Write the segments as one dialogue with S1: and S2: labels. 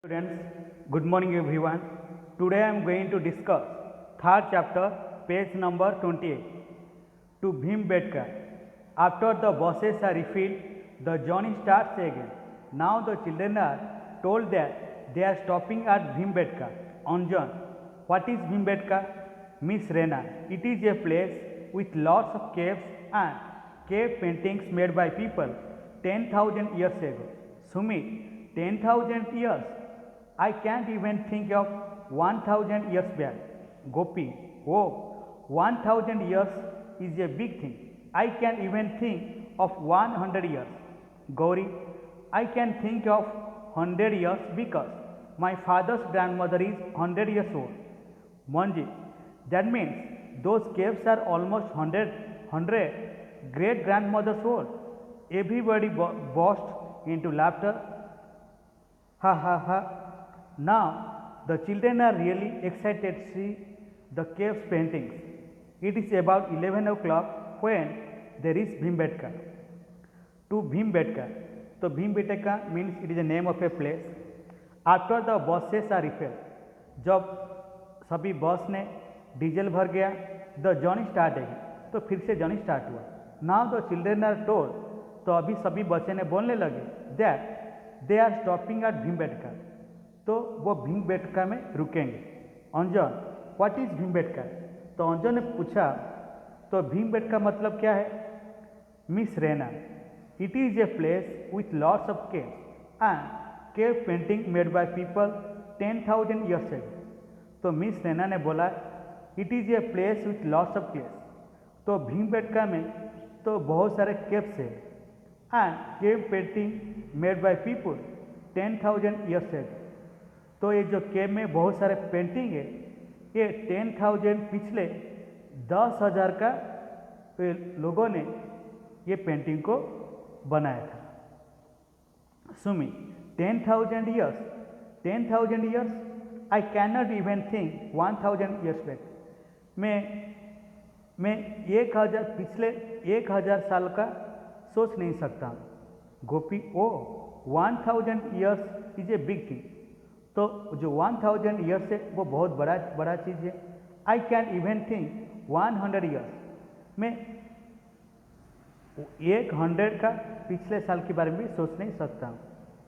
S1: Students, good morning everyone. Today I am going to discuss third chapter, page number 28. To Bhimbetka. After the buses are refilled, the journey starts again. Now the children are told that they are stopping at Bhimbetka. Anjan, what is Bhimbetka? Miss Rena, it is a place with lots of caves and cave paintings made by people 10,000 years ago. Sumit, 10,000 years? I can't even think of 1000 years back. Gopi, oh, 1000 years is a big thing. I can't even think of 100 years. Gauri, I can think of 100 years because my father's grandmother is 100 years old. Manji, that means those caves are almost 100 great grandmothers old. Everybody burst into laughter. Ha ha ha. Now the children are really excited to see the caves paintings. It is about 11 o'clock when there is Bhimbetka. To Bhimbetka. So Bhimbetka means it is the name of a place. After the buses are refilled, जब सभी बस ने diesel भर गया, the journey start है, तो फिर से जर्नी स्टार्ट हुआ. Now the children are told, तो अभी सभी बच्चे ने बोलने लगे that they are stopping at Bhimbetka, तो वो भीमबेटका में रुकेंगे. Anjan, what is Bhimbetka? तो अंजन ने पूछा, तो भीमबेटका मतलब क्या है? Miss Rena, it is a place with lots of caves and cave painting made by people 10,000 years ago. तो मिस रेना ने बोला, it is A place with lots of caves. तो भीमबेटका में तो बहुत सारे केव्स है and cave painting made by people 10,000 years ago. तो ये जो केव में बहुत सारे पेंटिंग है, ये 10,000 पिछले 10,000 का लोगों ने ये पेंटिंग को बनाया था. Sumi, 10,000 years, 10,000 years, I cannot even think 1,000 years back. मैं 1,000 पिछले 1,000 साल का सोच नहीं सकता. गोपी, ओ 1,000 years is a big thing. तो जो 1,000 years है वो बहुत बड़ा चीज़ है. I can even think 100 years. मैं 100 का पिछले साल के बारे में भी सोच नहीं सकता.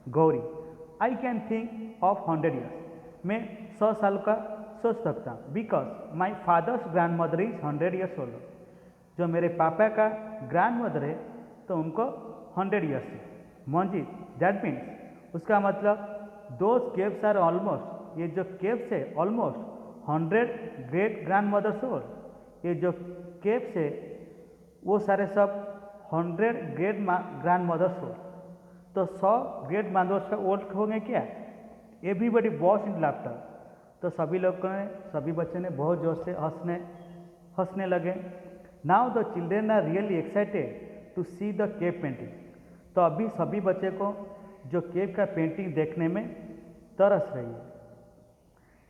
S1: Gauri, I can think of 100 years. मैं 100 साल का सोच सकता हूँ because my father's grand mother is 100 years old. जो मेरे पापा का ग्रैंड मदर है तो उनको 100 years है. मंजीत, दैट मीन्स उसका मतलब दोज केव्स आर ऑलमोस्ट, ये जो केव्स है almost 100 great grandmothers old. ये जो केव्स है वो सारे सब 100 ग्रेट ग्रैंड मदर्स ओल्ड. तो 100 ग्रेट मदर्स का ओल्ड होंगे क्या? एवरीबडी बॉस इन लाफ्टर. तो सभी लोगों ने, सभी बच्चे ने बहुत जोर से हंसने लगे. Now the children are really excited to see the cave painting. तो अभी सभी बच्चे को जो केव का पेंटिंग देखने में तरस रही है.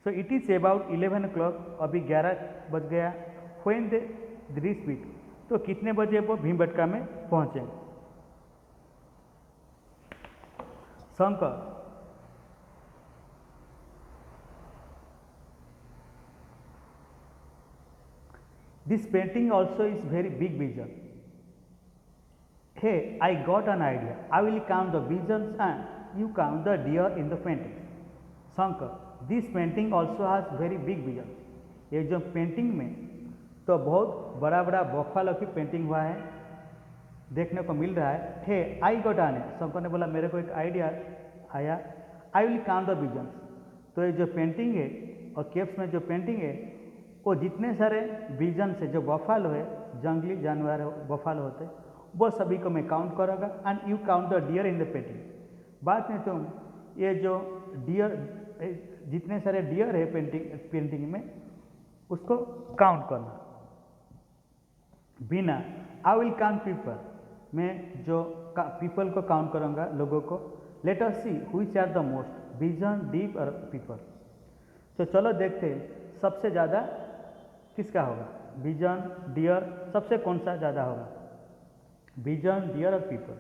S1: So it is about 11 o'clock, अभी 11 बज गया. व्हेन दे रीच इट, तो कितने बजे वो भीमबेटका में पहुँचे? Shankar, this painting also is very big vision. Hey, I got an idea. I will count the visions and you count the deer in the painting. Shankar, this painting also has very big vision. ये जो painting में तो बहुत बड़ा buffalo की painting हुआ है, देखने को मिल रहा है. Hey, I got an idea. Shankar ने बोला, मेरे को एक आइडिया आया. I will count the visions. तो ये जो पेंटिंग है और केव्स में जो पेंटिंग है वो जितने सारे विजन से, जो बफेलो है, जंगली जानवर बफेलो होते, वो सभी को मैं काउंट करूँगा and you count the deer in the painting. बाद में तुम ये जो डियर, जितने सारे डियर है पेंटिंग में उसको काउंट करना. बिना, आई विल काउंट पीपल. मैं जो पीपल को काउंट करूँगा, लोगों को. Let us see which are the most, bison, deep और पीपल. तो चलो देखते हैं सबसे ज़्यादा किसका होगा. विजन, डियर, सबसे कौन सा ज़्यादा होगा? विजन, डियर और people.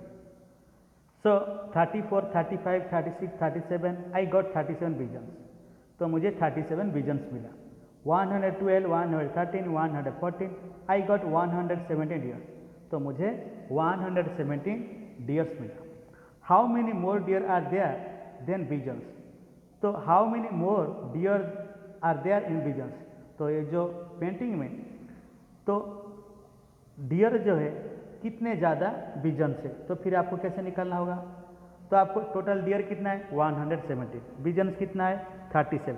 S1: So 34, 35, 36, 37 I got 37 visions. तो मुझे 37 विजन्स मिला। 112, 113, 114 आई गॉट 117 डियर्स। तो मुझे 117 डियर्स मिला। How many more deer are there then visions. तो how many more deer are there in visions. तो ये जो पेंटिंग में तो डियर जो है कितने ज़्यादा विजन से, तो फिर आपको कैसे निकालना होगा। तो आपको टोटल डियर कितना है 170, विजन्स कितना है 37।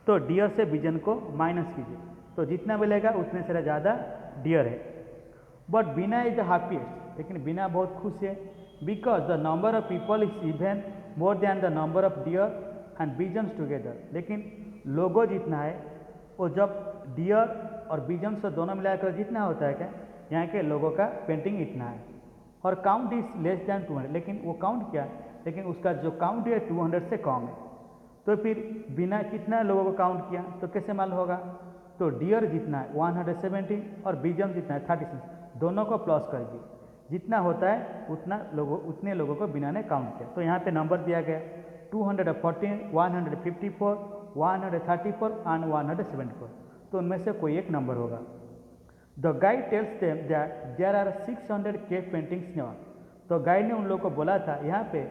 S1: तो डियर से विजन को माइनस कीजिए, तो जितना मिलेगा उतने से ज़्यादा डियर है। But Bina is the happiest, लेकिन बीना बहुत खुश है, because the number of people is even more than the number of deer and bisons together. लेकिन लोगों जितना है वो जब डियर और विजन्स से दोनों मिलाकर जितना होता है क्या, यहाँ के लोगों का पेंटिंग इतना है। और काउंट इज लेस दैन 200, लेकिन वो काउंट किया, लेकिन उसका जो काउंट है 200 से कम है। तो फिर बिना कितना लोगों को काउंट किया तो कैसे मालूम होगा। तो डियर जितना है 170 और विजन जितना है 36, दोनों को प्लस कर दिए, जितना होता है उतने लोगों को बिना ने काउंट किया। तो यहाँ पे नंबर दिया गया 214, 154, 134 एंड 174। तो उनमें से कोई एक नंबर होगा। The guide tells them that there are 600 cave paintings in all. तो गाइड ने उन लोगों को बोला था यहाँ पे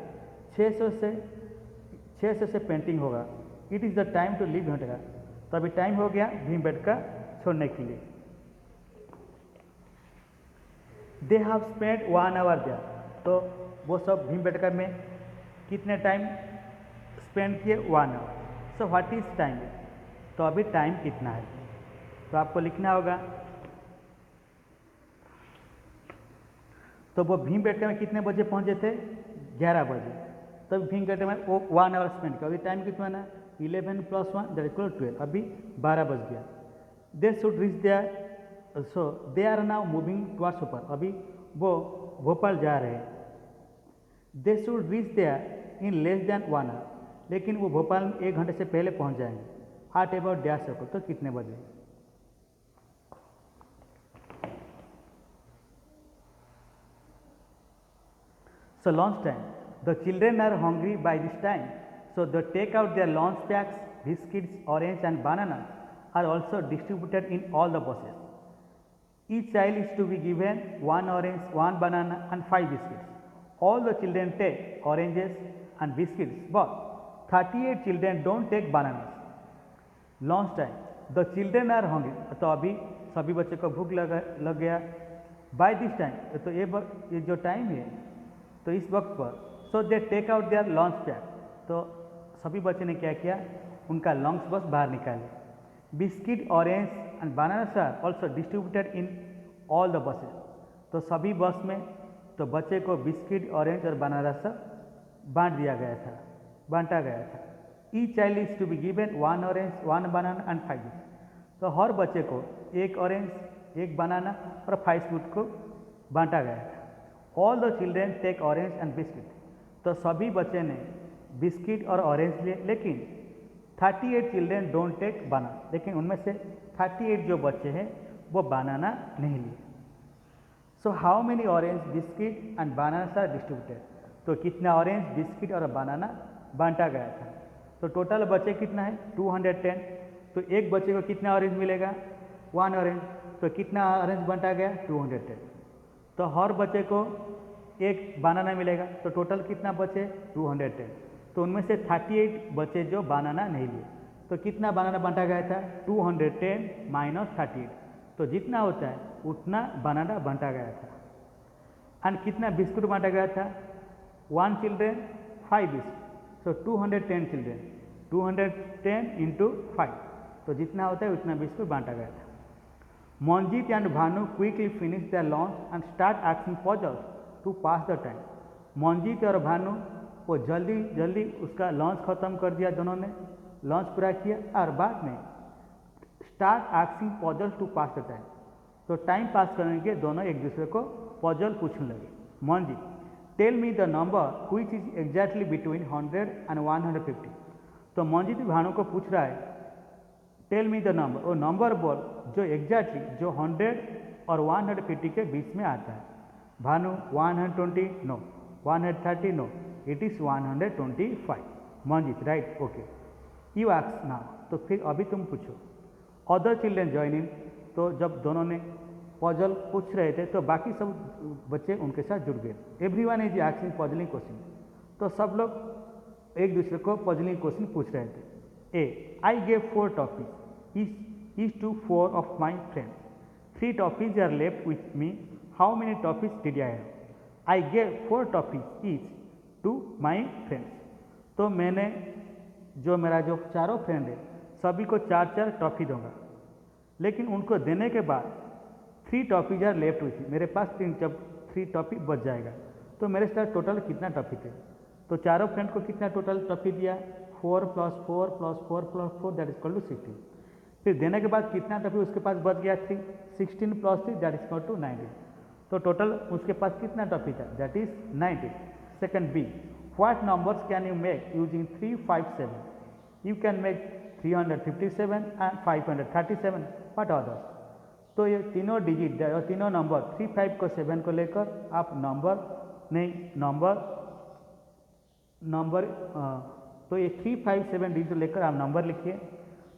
S1: 600 से पेंटिंग होगा। It is the time to leave Bhimbetka. तो अभी टाइम हो गया भीमबेटका छोड़ने के लिए। They have spend 1 hour there. तो वो सब भीमबेटका में कितने टाइम स्पेंड किए 1 hour. So what is time. तो अभी टाइम कितना है, तो आपको लिखना होगा। तो वो भीमबेटका में कितने बजे पहुंचे थे 11 बजे। तब भीमबेटका में वो 1 आवर स्पेंड किया। अभी टाइम कितना है 11 + 1 दैट इक्वल 12। अभी 12 बज गया। They should reach there, so they are now moving towards Bhopal. अभी वो भोपाल जा रहे हैं। They should reach there in less than 1 hour, लेकिन वो भोपाल में 1 घंटे से पहले पहुंच जाएंगे। एट अबाउट डैश को, तो कितने बजे। So lunch time. The children are hungry by this time, so they take out their lunch packs. Biscuits, orange and bananas are also distributed in all the buses. Each child is to be given 1 orange, 1 banana and 5 biscuits. All the children take oranges and biscuits, but 38 children don't take bananas. Lunch time. The children are hungry. तो अभी सभी बच्चों को भूख लग गया। By this time, तो ये जो टाइम है तो इस वक्त पर, so they take out their lunch pack. तो सभी बच्चों ने क्या किया, उनका लंच बॉक्स बाहर निकाले। Biscuit, orange and bananas are also distributed in all the buses. तो सभी बस में तो बच्चे को बिस्किट, ऑरेंज और बनानास बांटा गया था। Each child is to be given 1 orange, 1 banana and 5 biscuit. तो हर बच्चे को 1 ऑरेंज, 1 बनाना और 5 बिस्कुट को बांटा गया था। All the children take orange and biscuit. तो सभी बच्चे ने बिस्किट और ऑरेंज लिए, लेकिन 38 चिल्ड्रेन डोंट टेक बनाना। लेकिन उनमें से 38 जो बच्चे हैं वो बनाना नहीं लिए। So how many orange, biscuit and banana are distributed. तो कितना ऑरेंज, बिस्किट और बनाना बांटा गया था। तो टोटल बच्चे कितना है 210। तो एक बच्चे को कितना ऑरेंज मिलेगा 1 ऑरेंज। तो कितना ऑरेंज बांटा गया 210। तो हर बच्चे को 1 बनाना मिलेगा। तो टोटल कितना बचे 210। तो उनमें से 38 बच्चे जो बनाना नहीं लिए। तो कितना बनाना बांटा गया था 210 - 38। तो जितना होता है उतना बनाना बांटा गया था। एंड कितना बिस्कुट बांटा गया था 1 चिल्ड्रेन 5 बिस्कुट। तो 210 चिल्ड्रेन, 210 × 5। तो जितना होता है उतना बिस्कुट बांटा गया था। Manjit and Bhanu quickly finished their lunch and start asking puzzles to pass the time. Manjeet और भानु वो जल्दी उसका लंच ख़त्म कर दिया, दोनों ने लंच पूरा किया और बाद में start asking puzzles to pass the time. तो टाइम पास करने के दोनों एक दूसरे को पजल पूछने लगे। Manjeet, tell me the number which is exactly between 100 and 150। तो मंजीत भानु को पूछ रहा है टेल मी द नंबर, वो नंबर बोल जो एग्जैक्टली जो 100 और 150 के बीच में आता है। Bhanu 120 no, 130? No, it is 125. Manjit, right? Okay. You ask now. तो फिर अभी तुम पूछो. Other children join in. तो जब दोनों ने पजल पूछ रहे थे तो बाकी सब बच्चे उनके साथ जुड़ गए. Everyone is asking puzzling question. तो सब लोग एक दूसरे को पजलिंग क्वेश्चन पूछ रहे थे. A, I gave 4 toffees each to 4 of my friends. 3 toffees are left with me. How many toffees did I have? I gave 4 toffees each to my friends. तो मैंने जो मेरा जो चारों फ्रेंड है सभी को 4-4 टॉफ़ी दूंगा, लेकिन उनको देने के बाद 3 टॉफ़ीज आर लेफ्ट हुई थी. मेरे पास 3 टॉफ़ी बच जाएगा. तो मेरे साथ टोटल कितना टॉफ़ी थे? तो चारों फ्रेंड को कितना टोटल टॉफ़ी दिया? 4 + 4 + 4 + 4 दैट इज इक्वल टू 16. फिर देने के बाद कितना टॉफ़ी उसके पास बच गया? 3. 16 + 3 दैट इज इक्वल टू 19. तो टोटल उसके पास कितना टॉफ़ी था? That is 19. Second B, what numbers can you make using 3, 5, 7? You can make 357 and 537. What others? तो ये तीनों डिजिट और तीनों नंबर 3, 5 को 7 को लेकर आप नंबर तो ये 3, 5, 7 डिजिट लेकर आप नंबर लिखिए.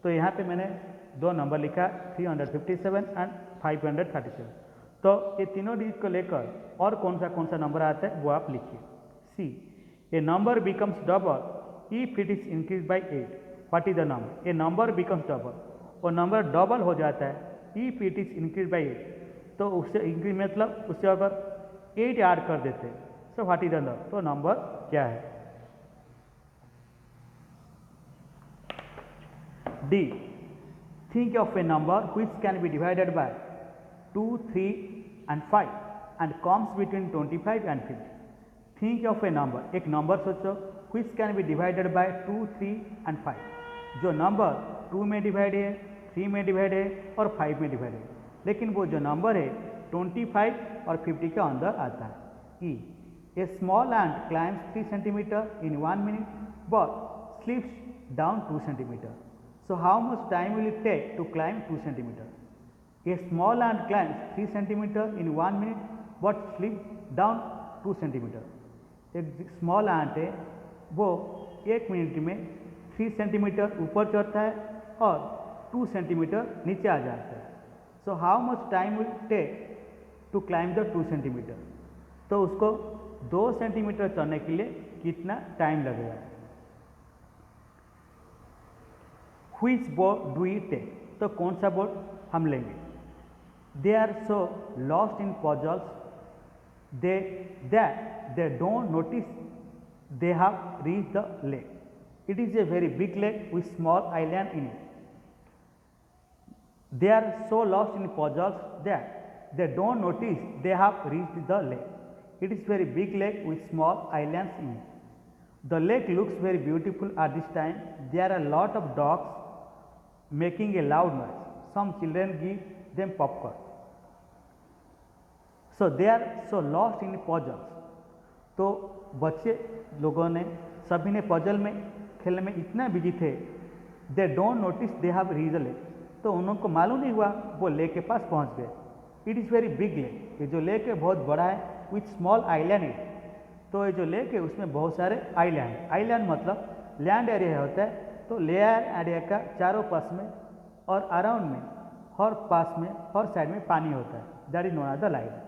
S1: तो यहाँ पे मैंने 2 नंबर लिखा, 357 एंड 537. तो ये तीनों डिजिट को लेकर और कौन सा नंबर आता है वो आप लिखिए. See, a number becomes double if it is increase by 8. What is the number? A number becomes double, और नंबर डबल हो जाता है if it is increase by 8. तो उससे इंक्रीज मतलब उससे अगर 8 ऐड कर देते, सो व्हाट इज द नंबर? तो नंबर क्या है? D, think of a number which can be divided by 2, 3 and 5 and comes between 25 and 50. Think of a number, एक नंबर सोचो which can be divided by 2, 3 and 5. जो number 2 में divide है, 3 में divide है और 5 में डिवाइड है, लेकिन वो जो नंबर है 25 और 50 के अंदर आता है. E, a small ant climbs 3 centimeter in 1 minute but slips down 2 centimeter. So how much time will it take to climb 2 centimeter? A small ant climbs 3 centimeter in 1 minute but slips down 2 centimeter. एक small aunt है वो 1 minute में 3 centimetre ऊपर चढ़ता है और 2 centimetre नीचे आ जाता है. So how much time will take to climb the 2 centimetre? तो उसको 2 सेंटीमीटर चढ़ने के लिए कितना टाइम लगेगा? Which boat do we take? तो कौन सा बोट हम लेंगे? They are so lost in puzzles that they don't notice they have reached the lake. It is a very big lake with small island in it. They are so lost in puzzles that they don't notice they have reached the lake. It is very big lake with small islands in it. The lake looks very beautiful at this time. There are a lot of dogs making a loud noise. Some children give them popcorn. So they are so lost in puzzles. तो बच्चे लोगों ने सभी ने puzzle में खेलने में इतना बिजी थे, they don't notice they have reached lake. तो उनको मालूम नहीं हुआ वो लेक के पास पहुंच गए. It is very big lake. ये जो लेक है बहुत बड़ा है. विथ स्मॉल आइलैंड है. तो ये जो लेक है उसमें बहुत सारे आइलैंड है. आइलैंड मतलब लैंड एरिया होता है. तो लैंड एरिया का चारों पास में और अराउंड में हर पास में हर साइड में पानी होता है. That is known as the light.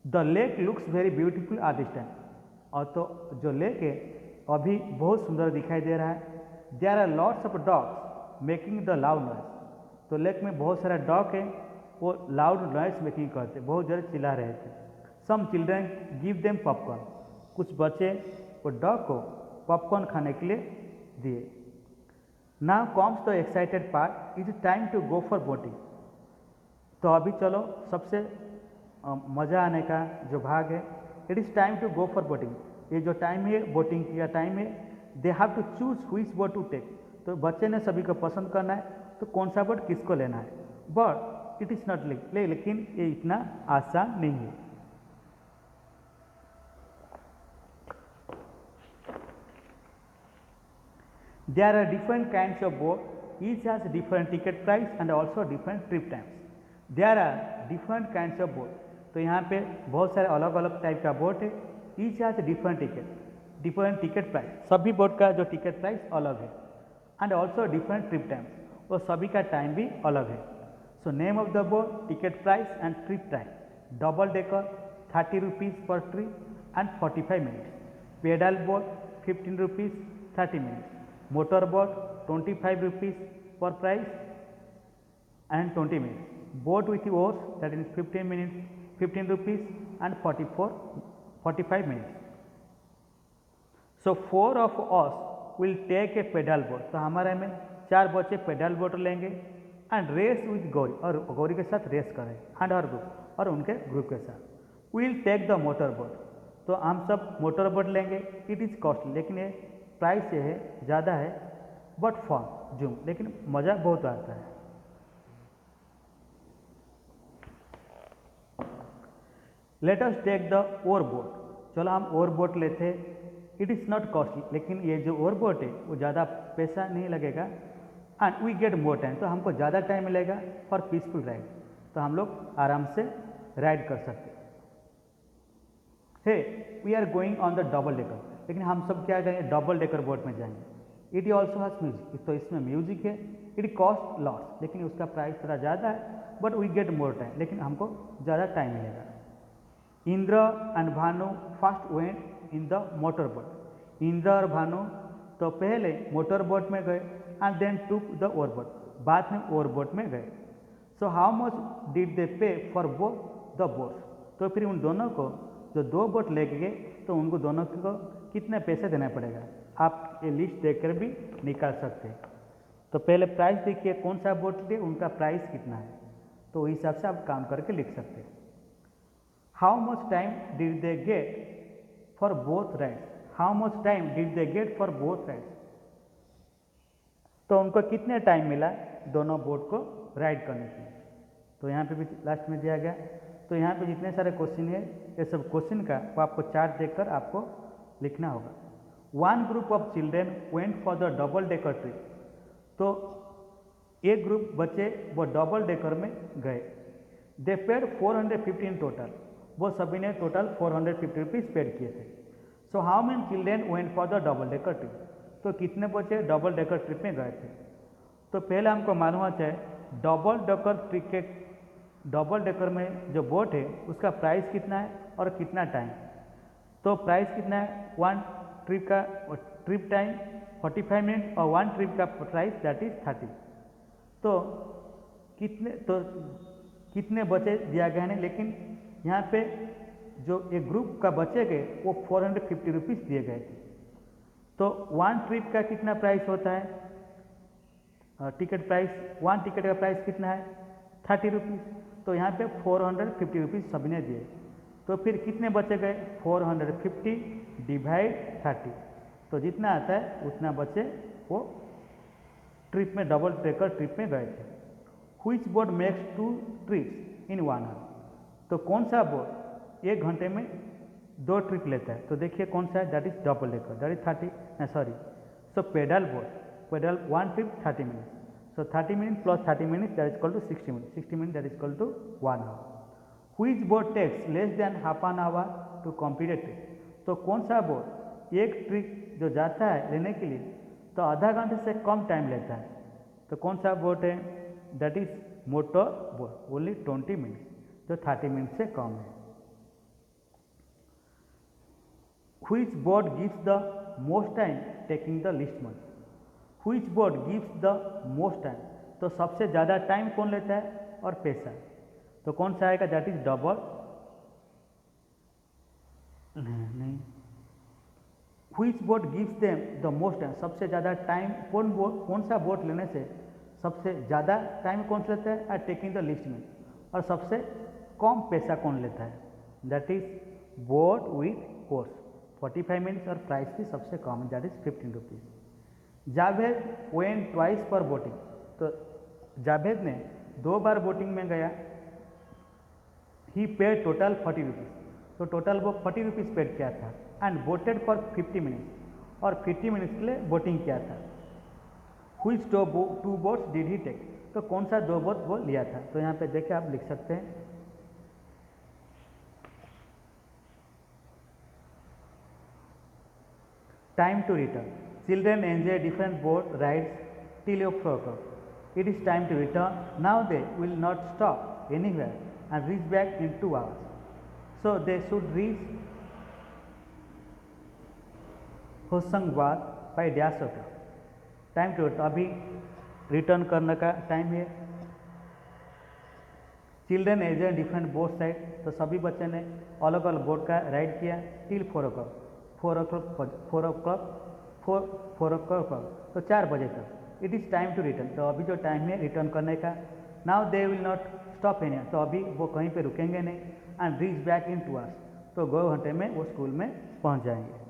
S1: The lake looks very beautiful at this time. और तो जो लेक है अभी बहुत सुंदर दिखाई दे रहा है. There are lots of dogs making the loud noise. तो लेक में बहुत सारा डॉग है वो लाउड नॉइज मेकिंग करते, बहुत ज़्यादा चिल्ला रहे थे. Some children give them popcorn. कुछ बच्चे वो डॉग को पॉपकॉर्न खाने के लिए दिए. Now comes the excited part. Is time to go for boating. तो अभी चलो सबसे मज़ा आने का जो भाग है. It is time to go for boating. ये जो टाइम है बोटिंग का टाइम है. They have to choose which boat to take. तो बच्चे ने सभी को पसंद करना है तो कौन सा बोट किसको लेना है. बट इट इज़ नॉट लेकिन ये इतना आसान नहीं है. There are different kinds of boat. Each has different ticket price and also different trip times. There are different kinds of boat. तो यहाँ पे बहुत सारे अलग अलग टाइप का बोट है each has different ticket price, सभी बोट का जो टिकट प्राइस अलग है, and also different trip time, और सभी का टाइम भी अलग है. So name of the boat, ticket price and trip time. Double decker 30 rupees per trip and 45 minutes. Pedal boat 15 rupees 30 minutes. Motor boat 25 rupees per price and 20 minutes. Boat with oars, that is 15 rupees and 45 minutes. So 4 of us will take a pedal boat. तो हमारे में 4 बच्चे pedal boat लेंगे and race with Gauri, और गौरी के साथ race करें and her group, और उनके ग्रुप के साथ. Will take the motor boat. तो हम सब मोटर बोट लेंगे. इट इज़ कॉस्टली, लेकिन ये प्राइस ये है ज़्यादा है, बट फन जूम, लेकिन मज़ा बहुत आता है. Let us take the oar boat. चलो हम ओर बोट लेते. इट इज़ नॉट कॉस्टली, लेकिन ये जो ओर बोट है वो ज़्यादा पैसा नहीं लगेगा, and we get more time. तो हमको ज़्यादा टाइम मिलेगा फॉर पीसफुल राइड. तो हम लोग आराम से राइड कर सकते. Hey we are going on the double decker. लेकिन हम सब क्या करेंगे, डबल डेकर बोट में जाएंगे. It also has music. तो इसमें म्यूजिक है. इट कॉस्ट लॉट्स, लेकिन उसका प्राइस थोड़ा ज़्यादा है, but we get more time, लेकिन हमको ज़्यादा टाइम मिलेगा. Indra and Bhanu first went in the motor boat. Indra और भानु तो पहले मोटर बोट में गए and then took the oar boat, बाद में ओर बोट में गए. So how much did they pay for both the boats. तो फिर उन दोनों को जो 2 बोट लेके गए, तो उनको दोनों को कितने पैसे देना पड़ेगा, आप ये लिस्ट देखकर भी निकाल सकते हैं. तो पहले प्राइस देखिए, कौन सा बोट लिए उनका प्राइस कितना है, तो उस हिसाब से आप काम करके लिख सकते हैं. How much time did they get for both rides. How much time did they get for both rides. तो उनको कितने टाइम मिला दोनों बोट को राइड करने के लिए. तो यहाँ पे भी लास्ट में दिया गया. तो यहाँ पे जितने सारे क्वेश्चन है, ये सब क्वेश्चन का वो आपको चार्ट देखकर आपको लिखना होगा. One group of children went for the double decker trip. तो एक ग्रुप बच्चे वो डबल डेकर में गए. दे पेड 415 टोटल. वो सभी ने टोटल 450 रुपीज़ पेड किए थे. सो how many children went for the double decker trip. तो कितने बच्चे डबल डेकर ट्रिप में गए थे. तो पहले हमको मालूम होना चाहिए double decker ticket, double decker में जो बोट है उसका प्राइस कितना है और कितना टाइम. तो प्राइस कितना है, वन ट्रिप का ट्रिप टाइम 45 मिनट और वन ट्रिप का प्राइस दैट इज 30. तो कितने बचे दिया गया है, लेकिन यहाँ पे जो एक ग्रुप का बचे गए वो 450 रुपीज़ दिए गए थे. तो वन ट्रिप का कितना प्राइस होता है, टिकट प्राइस, वन टिकट का प्राइस कितना है 30 रुपीज़. तो यहाँ पे 450 रुपीज़ सभी ने दिए. तो फिर कितने बचे गए, 450 डिवाइड 30. तो जितना आता है उतना बच्चे वो ट्रिप में, डबल डेकर ट्रिप में गए थे. Which boat makes 2 trips in 1 hour. तो कौन सा बोट 1 घंटे में 2 ट्रिप लेता है. तो देखिए कौन सा है, that is double decker, that is 30, so pedal boat, pedal 1 trip 30 minutes. So 30 minutes plus 30 minutes, that is equal to 60 minutes. 60 minutes, that is equal to 1 hour. Which boat takes less than half an hour to complete a trip. तो कौन सा boat एक trip जो जाता है लेने के लिए तो आधा घंटे से कम टाइम लेता है. तो कौन सा बोट है, that is motor boat, only 20 minutes, जो 30 मिनट से कम है. Which boat gives the most time taking the least money. Which boat gives the most time. तो सबसे ज़्यादा टाइम कौन लेता है और पैसा. तो कौन सा आएगा, दैट इज डबल, नहीं, Which boat gives them the most time. सबसे ज़्यादा टाइम कौन सा बोट लेने से सबसे ज़्यादा टाइम कौन सा लेता है, और टेकिंग द लिस्ट में, और सबसे कम पैसा कौन लेता है, that is boat with course 45 minutes, और प्राइस भी सबसे कम है, that is 15 rupees. Javed went twice पर बोटिंग. तो जावेद ने 2 बार बोटिंग में गया. ही पेड टोटल 40 रुपीज़. तो टोटल वो 40 रुपीज़ पेड किया था, एंड बोटेड फॉर 50 मिनट्स, और 50 मिनट्स के लिए बोटिंग किया था. Which 2 boats did he take. तो कौन सा 2 बोट वो लिया था. तो यहाँ पे देखिए आप लिख सकते हैं, Time to return. Children enjoy different boat rides till 4 o'clock. It is time to return. Now they will not stop anywhere and reach back in 2 hours. So they should reach Hoshangabad by dash o'clock. Time to अभी return करने का time है. Children as a different boat side, तो सभी बच्चे ने अलग अलग बोट का राइड किया टिल 4 o'clock. 4 o'clock तो 4 बजे तक. It is time to return, तो अभी जो टाइम है रिटर्न करने का. Now they will not stop any, तो अभी वो कहीं पे रुकेंगे नहीं. And reach back in 2 hours, तो 2 घंटे में वो स्कूल में पहुंच जाएंगे.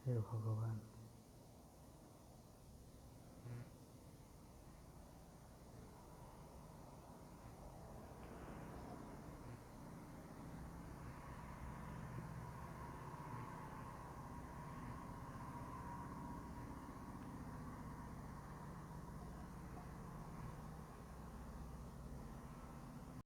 S1: हे भगवान.